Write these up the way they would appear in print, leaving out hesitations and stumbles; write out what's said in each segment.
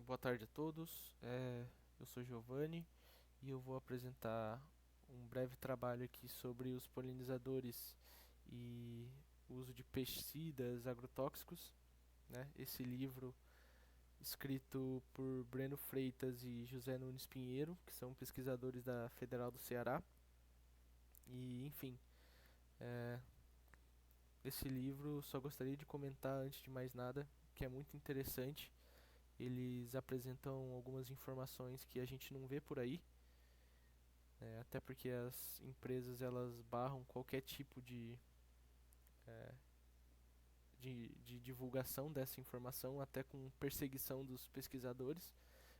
Boa tarde a todos. Eu sou Giovanni e eu vou apresentar um breve trabalho aqui sobre os polinizadores e o uso de pesticidas agrotóxicos, né? Esse livro escrito por Breno Freitas e José Nunes Pinheiro, que são pesquisadores da Federal do Ceará. E, enfim, é, esse livro só gostaria de comentar antes de mais nada que é muito interessante. Eles apresentam algumas informações que a gente não vê por aí, até porque as empresas elas barram qualquer tipo é, de divulgação dessa informação, até com perseguição dos pesquisadores.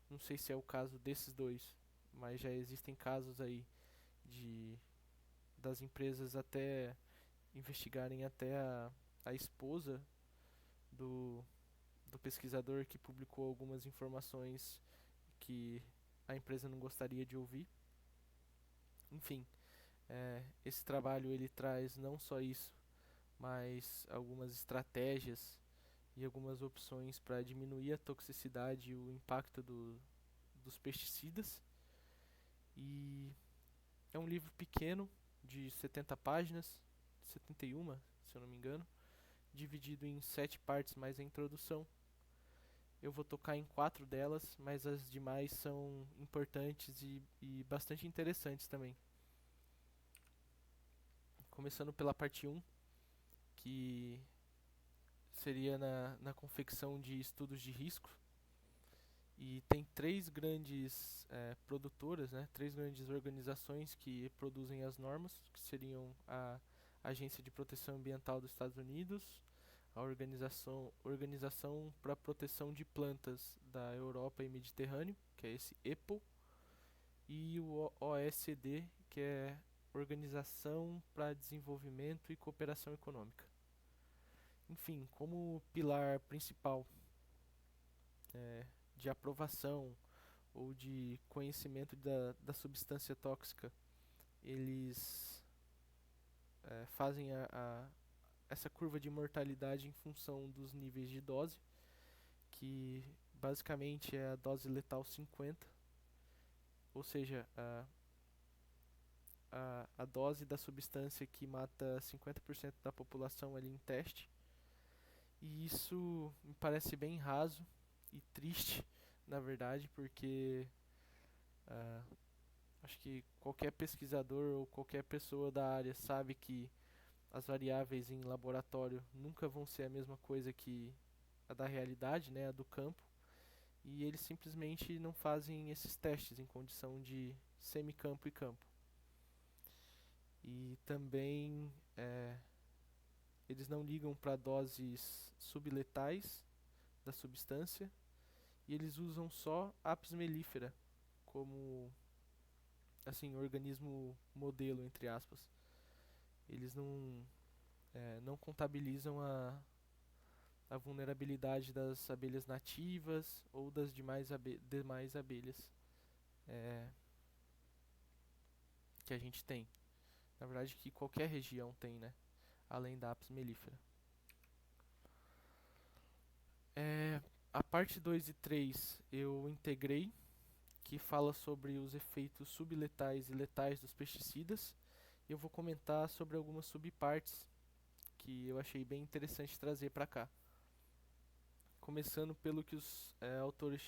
Não sei se é o caso desses dois, mas já existem casos aí de das empresas até investigarem até a esposa do, do pesquisador que publicou algumas informações que a empresa não gostaria de ouvir. Enfim, esse trabalho ele traz não só isso, mas algumas estratégias e algumas opções para diminuir a toxicidade e o impacto dos pesticidas. E é um livro pequeno, de 70 páginas, 71, se eu não me engano, dividido em 7 partes mais a introdução. Eu vou tocar em 4 delas, mas as demais são importantes e bastante interessantes também. Começando pela parte um, que seria na confecção de estudos de risco. E tem três grandes produtoras, né, três grandes organizações que produzem as normas, que seriam a Agência de Proteção Ambiental dos Estados Unidos, a Organização para a Proteção de Plantas da Europa e Mediterrâneo, que é esse EPO, e o OECD, que é Organização para Desenvolvimento e Cooperação Econômica. Enfim, como pilar principal é, de aprovação ou de conhecimento da substância tóxica, eles fazem essa curva de mortalidade em função dos níveis de dose, que basicamente é a dose letal 50, ou seja, a dose da substância que mata 50% da população ali em teste. E isso me parece bem raso e triste, na verdade, porque ah, acho que qualquer pesquisador ou qualquer pessoa da área sabe que as variáveis em laboratório nunca vão ser a mesma coisa que a da realidade, né, a do campo, e eles simplesmente não fazem esses testes em condição de semicampo e campo. E também eles não ligam para doses subletais da substância e eles usam só apis mellifera como assim organismo modelo entre aspas. Eles não contabilizam a vulnerabilidade das abelhas nativas ou das demais abelhas é, que a gente tem. Na verdade, que qualquer região tem, né? Além da Apis mellifera. A parte 2 e 3 eu integrei, que fala sobre os efeitos subletais e letais dos pesticidas. E eu vou comentar sobre algumas subpartes que eu achei bem interessante trazer para cá. Começando pelo que os autores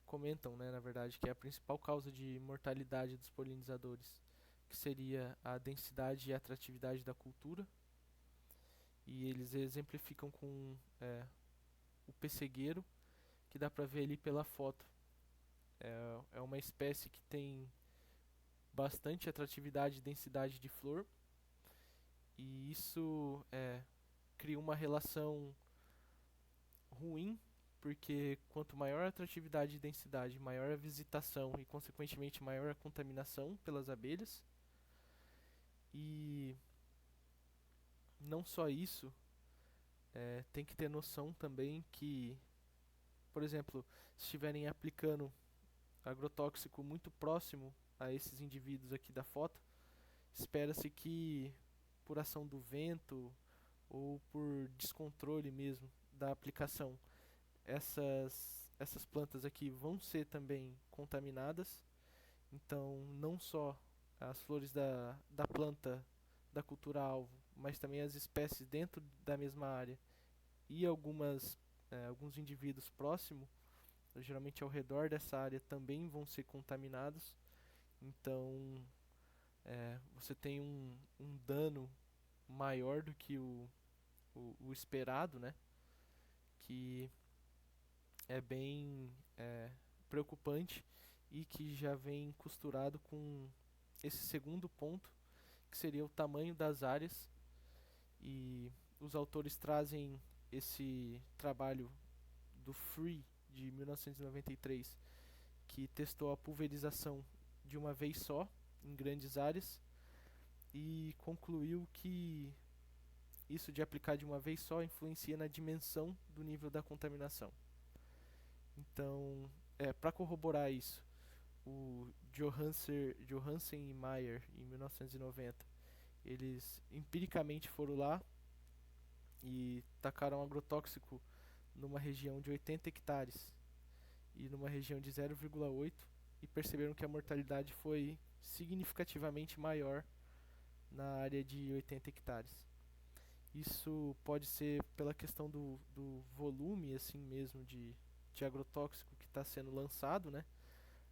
comentam, né, na verdade, que é a principal causa de mortalidade dos polinizadores, que seria a densidade e atratividade da cultura. E eles exemplificam com o pessegueiro, que dá para ver ali pela foto. É uma espécie que tem bastante atratividade e densidade de flor, e isso cria uma relação ruim, porque quanto maior a atratividade e densidade, maior a visitação e, consequentemente, maior a contaminação pelas abelhas. E não só isso, tem que ter noção também que, por exemplo, se estiverem aplicando agrotóxico muito próximo a esses indivíduos aqui da foto, espera-se que, por ação do vento ou por descontrole mesmo da aplicação, essas plantas aqui vão ser também contaminadas. Então, não só as flores da planta da cultura alvo, mas também as espécies dentro da mesma área e alguns indivíduos próximos, geralmente ao redor dessa área, também vão ser contaminados. Então, você tem um dano maior do que o esperado, né? Que é bem preocupante e que já vem costurado com esse segundo ponto, que seria o tamanho das áreas. E os autores trazem esse trabalho do Free de 1993, que testou a pulverização de uma vez só em grandes áreas e concluiu que isso de aplicar de uma vez só influencia na dimensão do nível da contaminação. Então, para corroborar isso, o Johansen e Mayer, em 1990, eles empiricamente foram lá e tacaram agrotóxico numa região de 80 hectares e numa região de 0,8 e perceberam que a mortalidade foi significativamente maior na área de 80 hectares. Isso pode ser pela questão do volume assim mesmo de agrotóxico que está sendo lançado, né?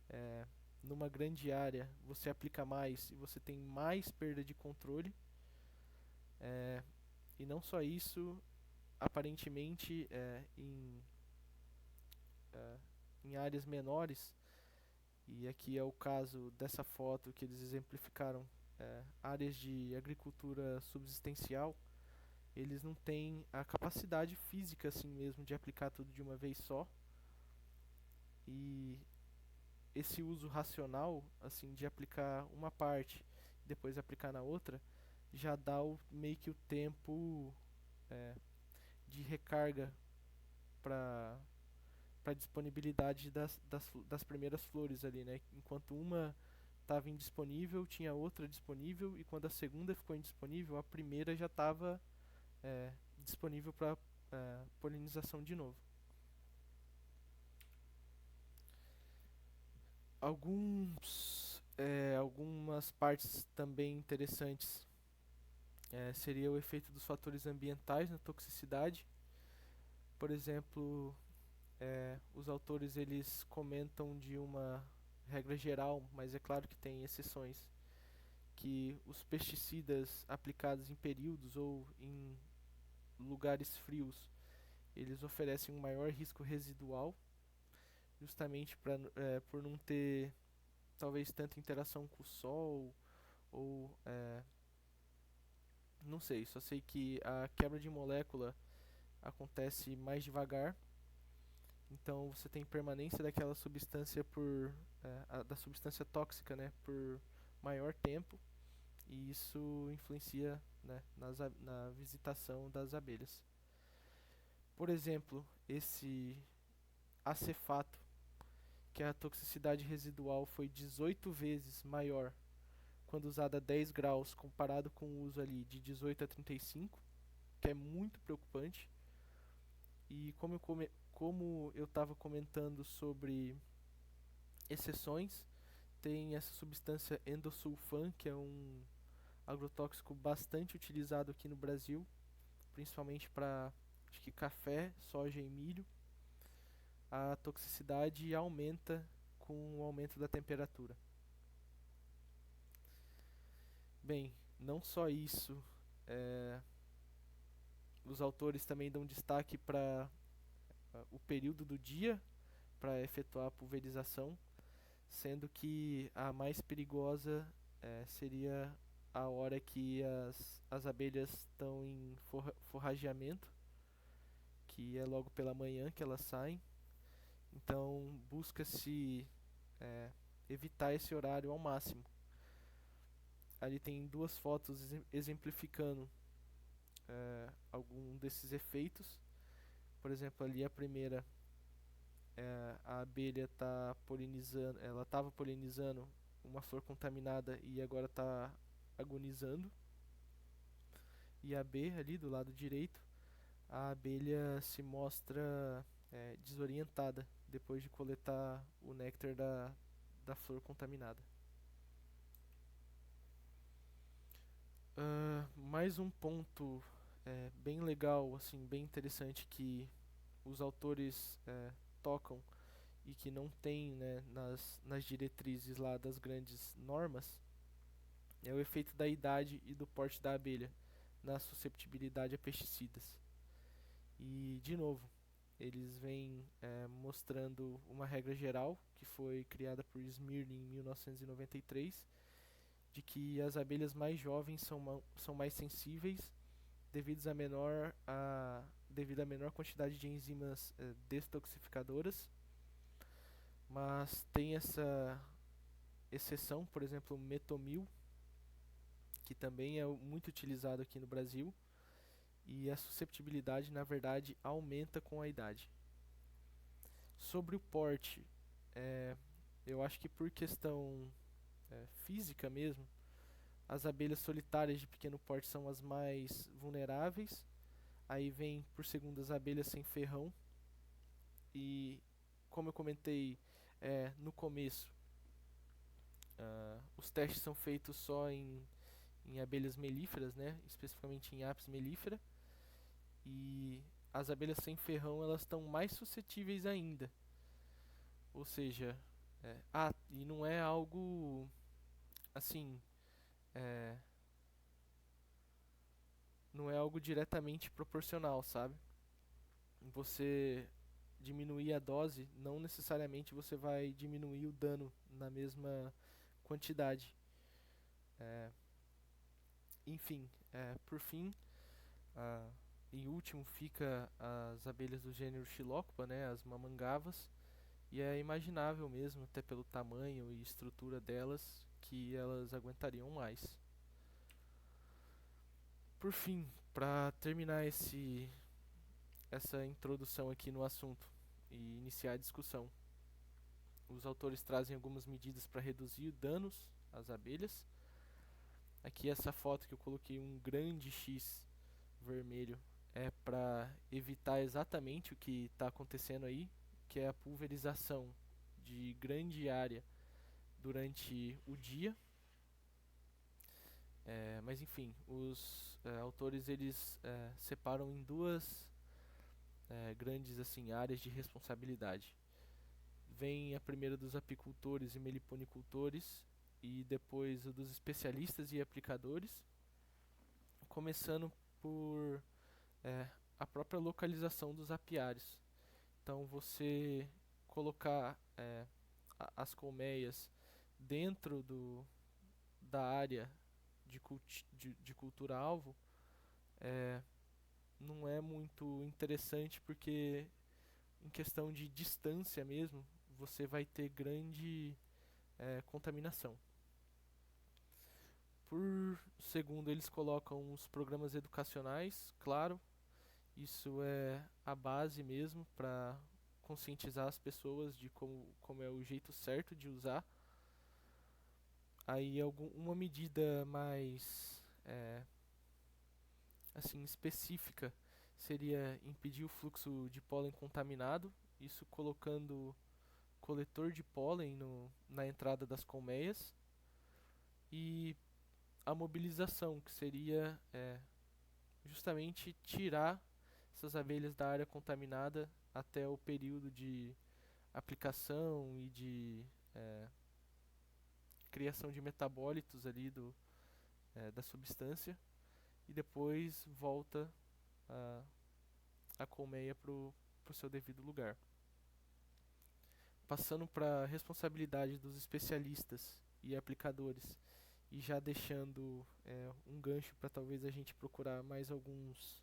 É, numa grande área você aplica mais e você tem mais perda de controle. E não só isso, aparentemente é, em áreas menores, e aqui é o caso dessa foto que eles exemplificaram, áreas de agricultura subsistencial, eles não têm a capacidade física assim mesmo de aplicar tudo de uma vez só. E esse uso racional, assim, de aplicar uma parte e depois aplicar na outra, já dá meio que o tempo é, de recarga para disponibilidade das primeiras flores ali, né? Enquanto uma estava indisponível, tinha outra disponível, e quando a segunda ficou indisponível, a primeira já estava disponível para polinização de novo. Algumas partes também interessantes seria o efeito dos fatores ambientais na toxicidade. Por exemplo, os autores eles comentam de uma regra geral, mas é claro que tem exceções, que os pesticidas aplicados em períodos ou em lugares frios, eles oferecem um maior risco residual, justamente por não ter talvez tanta interação com o sol, ou não sei, só sei que a quebra de molécula acontece mais devagar, então você tem permanência daquela substância da substância tóxica, né, por maior tempo, e isso influencia, né, na visitação das abelhas. Por exemplo, esse acefato, que a toxicidade residual foi 18 vezes maior quando usado a 10 graus comparado com o uso ali de 18 a 35, que é muito preocupante. E como eu estava comentando sobre exceções, tem essa substância endosulfan, que é um agrotóxico bastante utilizado aqui no Brasil, principalmente para café, soja e milho. A toxicidade aumenta com o aumento da temperatura. Bem, não só isso, os autores também dão destaque para o período do dia para efetuar a pulverização, sendo que a mais perigosa seria a hora que as abelhas estão em forrageamento, que é logo pela manhã que elas saem. Então busca-se evitar esse horário ao máximo. Ali tem duas fotos exemplificando algum desses efeitos. Por exemplo, ali a primeira, a abelha está polinizando, ela estava polinizando uma flor contaminada e agora está agonizando. E a B ali do lado direito, a abelha se mostra desorientada depois de coletar o néctar da flor contaminada. Mais um ponto bem legal, assim, bem interessante que os autores tocam e que não tem, né, nas diretrizes lá das grandes normas é o efeito da idade e do porte da abelha na susceptibilidade a pesticidas. E, de novo, eles vêm mostrando uma regra geral que foi criada por Smirne em 1993, de que as abelhas mais jovens são mais sensíveis devido à menor quantidade de enzimas detoxificadoras, mas tem essa exceção, por exemplo, o metomil, que também é muito utilizado aqui no Brasil, e a susceptibilidade, na verdade, aumenta com a idade. Sobre o porte, eu acho que por questão física mesmo, as abelhas solitárias de pequeno porte são as mais vulneráveis. Aí vem por segundo as abelhas sem ferrão. E como eu comentei no começo, os testes são feitos só em abelhas melíferas, né? Especificamente em Apis mellifera. E as abelhas sem ferrão elas estão mais suscetíveis ainda. Ou seja, e não é algo assim, é, não é algo diretamente proporcional, sabe? Você diminuir a dose, não necessariamente você vai diminuir o dano na mesma quantidade. É, enfim, por fim, em último fica as abelhas do gênero Xilocopa, né, as mamangavas, e é imaginável mesmo, até pelo tamanho e estrutura delas, que elas aguentariam mais. Por fim, para terminar essa introdução aqui no assunto e iniciar a discussão, os autores trazem algumas medidas para reduzir danos às abelhas. Aqui essa foto que eu coloquei um grande X vermelho é para evitar exatamente o que está acontecendo aí, que é a pulverização de grande área durante o dia. Mas enfim, os autores eles separam em duas grandes assim áreas de responsabilidade. Vem a primeira dos apicultores e meliponicultores e depois o dos especialistas e aplicadores, começando por a própria localização dos apiários. Então você colocar as colmeias dentro da área de cultura-alvo não é muito interessante porque em questão de distância mesmo você vai ter grande contaminação. Por segundo, eles colocam os programas educacionais, claro, isso é a base mesmo para conscientizar as pessoas de como é o jeito certo de usar. Aí uma medida mais assim específica seria impedir o fluxo de pólen contaminado, isso colocando coletor de pólen na entrada das colmeias, e a mobilização, que seria justamente tirar essas abelhas da área contaminada até o período de aplicação e de criação de metabólitos ali da substância, e depois volta a colmeia para o seu devido lugar. Passando para a responsabilidade dos especialistas e aplicadores, e já deixando um gancho para talvez a gente procurar mais alguns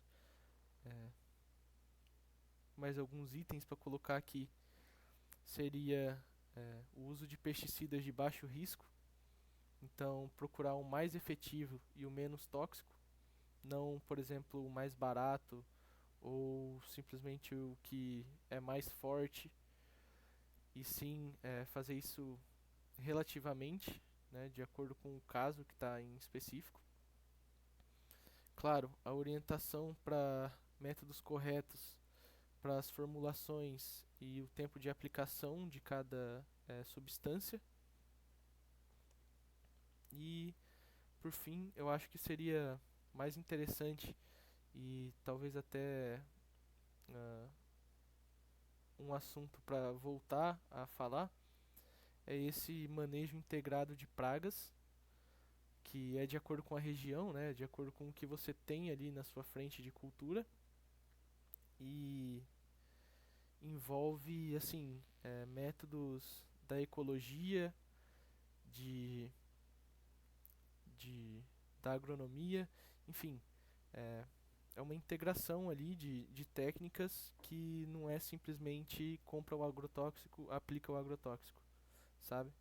itens para colocar aqui, seria o uso de pesticidas de baixo risco. Então, procurar o mais efetivo e o menos tóxico, não, por exemplo, o mais barato ou simplesmente o que é mais forte, e sim fazer isso relativamente, né, de acordo com o caso que está em específico. Claro, a orientação para métodos corretos para as formulações e o tempo de aplicação de cada substância. E, por fim, eu acho que seria mais interessante e talvez até uh, um assunto para voltar a falar é esse manejo integrado de pragas, que é de acordo com a região, né, de acordo com o que você tem ali na sua frente de cultura e envolve assim métodos da ecologia, de, de da agronomia, enfim, é, é uma integração ali de técnicas que não é simplesmente compra o agrotóxico, aplica o agrotóxico, sabe?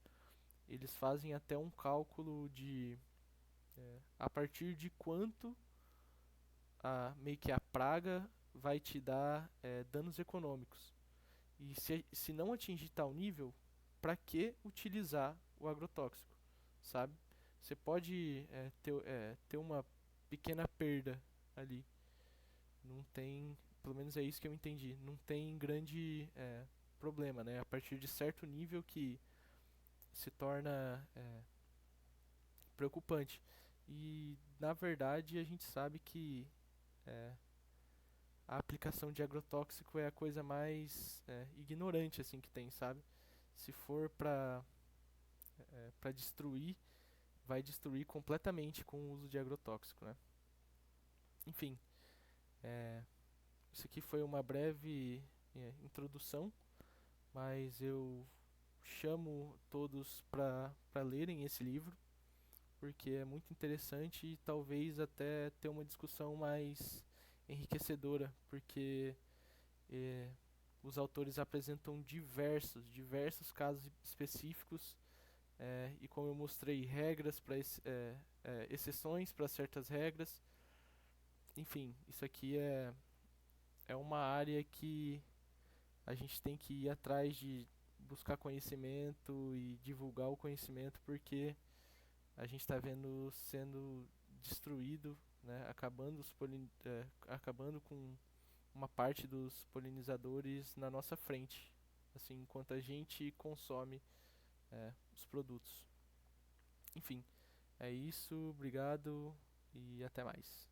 Eles fazem até um cálculo de a partir de quanto meio que a praga vai te dar danos econômicos. E se não atingir tal nível, para que utilizar o agrotóxico, sabe? Você pode ter uma pequena perda ali. Não tem, pelo menos é isso que eu entendi, não tem grande problema, né? A partir de certo nível que se torna preocupante. E na verdade a gente sabe que é, a aplicação de agrotóxico é a coisa mais ignorante assim que tem, sabe? Se for para destruir, vai destruir completamente com o uso de agrotóxico, né? Enfim, é, isso aqui foi uma breve introdução, mas eu chamo todos para lerem esse livro, porque é muito interessante e talvez até ter uma discussão mais enriquecedora, porque eh, os autores apresentam diversos casos específicos e como eu mostrei, regras para exceções para certas regras. Enfim, isso aqui é uma área que a gente tem que ir atrás de buscar conhecimento e divulgar o conhecimento, porque a gente está vendo sendo destruído, né, acabando com uma parte dos polinizadores na nossa frente, assim, enquanto a gente consome os produtos. Enfim, é isso, obrigado e até mais.